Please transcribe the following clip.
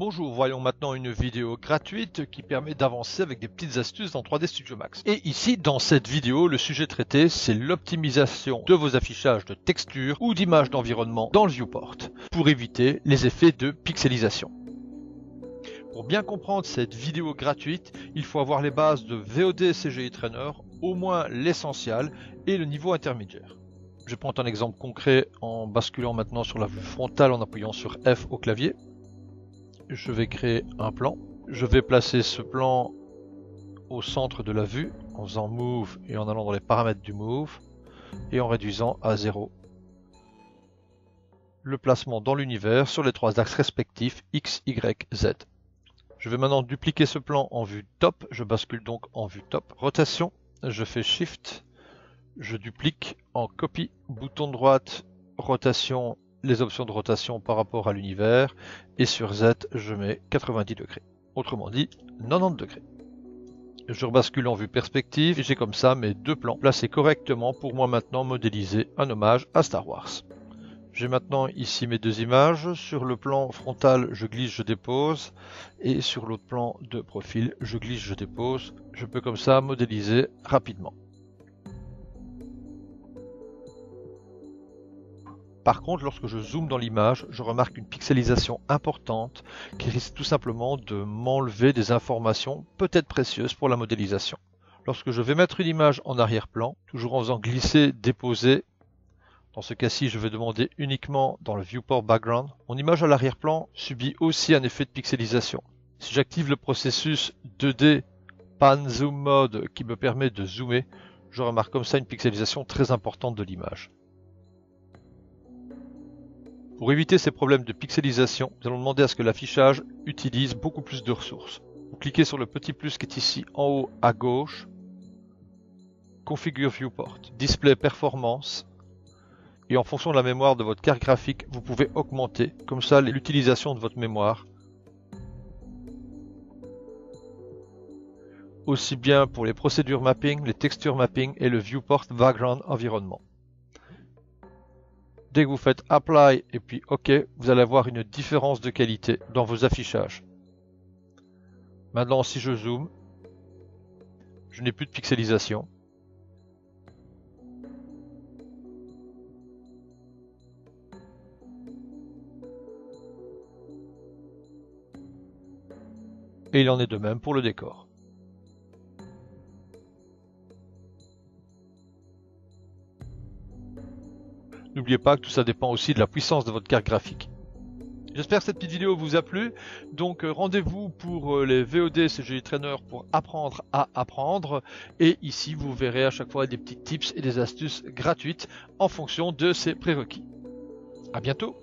Bonjour, voyons maintenant une vidéo gratuite qui permet d'avancer avec des petites astuces dans 3D Studio Max. Et ici, dans cette vidéo, le sujet traité, c'est l'optimisation de vos affichages de textures ou d'images d'environnement dans le viewport, pour éviter les effets de pixelisation. Pour bien comprendre cette vidéo gratuite, il faut avoir les bases de VOD CGI Trainer, au moins l'essentiel et le niveau intermédiaire. Je vais prendre un exemple concret en basculant maintenant sur la vue frontale en appuyant sur F au clavier. Je vais créer un plan. Je vais placer ce plan au centre de la vue en faisant Move et en allant dans les paramètres du Move et en réduisant à 0 le placement dans l'univers sur les trois axes respectifs X, Y, Z. Je vais maintenant dupliquer ce plan en vue top. Je bascule donc en vue top. Rotation, je fais Shift, je duplique en copie, bouton de droite, rotation, les options de rotation par rapport à l'univers, et sur Z je mets 90 degrés, autrement dit 90 degrés. Je rebascule en vue perspective et j'ai comme ça mes deux plans placés correctement pour moi maintenant modéliser un hommage à Star Wars. J'ai maintenant ici mes deux images. Sur le plan frontal je glisse, je dépose, et sur l'autre plan de profil je glisse, je dépose. Je peux comme ça modéliser rapidement. Par contre, lorsque je zoome dans l'image, je remarque une pixelisation importante qui risque tout simplement de m'enlever des informations peut-être précieuses pour la modélisation. Lorsque je vais mettre une image en arrière-plan, toujours en faisant glisser, déposer, dans ce cas-ci je vais demander uniquement dans le Viewport Background, mon image à l'arrière-plan subit aussi un effet de pixelisation. Si j'active le processus 2D Pan Zoom Mode qui me permet de zoomer, je remarque comme ça une pixelisation très importante de l'image. Pour éviter ces problèmes de pixelisation, nous allons demander à ce que l'affichage utilise beaucoup plus de ressources. Vous cliquez sur le petit plus qui est ici en haut à gauche, Configure Viewport, Display Performance, et en fonction de la mémoire de votre carte graphique, vous pouvez augmenter comme ça l'utilisation de votre mémoire. Aussi bien pour les procédures mapping, les textures mapping et le Viewport Background Environment. Dès que vous faites Apply et puis OK, vous allez avoir une différence de qualité dans vos affichages. Maintenant, si je zoome, je n'ai plus de pixelisation. Et il en est de même pour le décor. N'oubliez pas que tout ça dépend aussi de la puissance de votre carte graphique. J'espère que cette petite vidéo vous a plu. Donc rendez-vous pour les VOD CGI Trainer pour apprendre à apprendre. Et ici vous verrez à chaque fois des petits tips et des astuces gratuites en fonction de ces prérequis. À bientôt.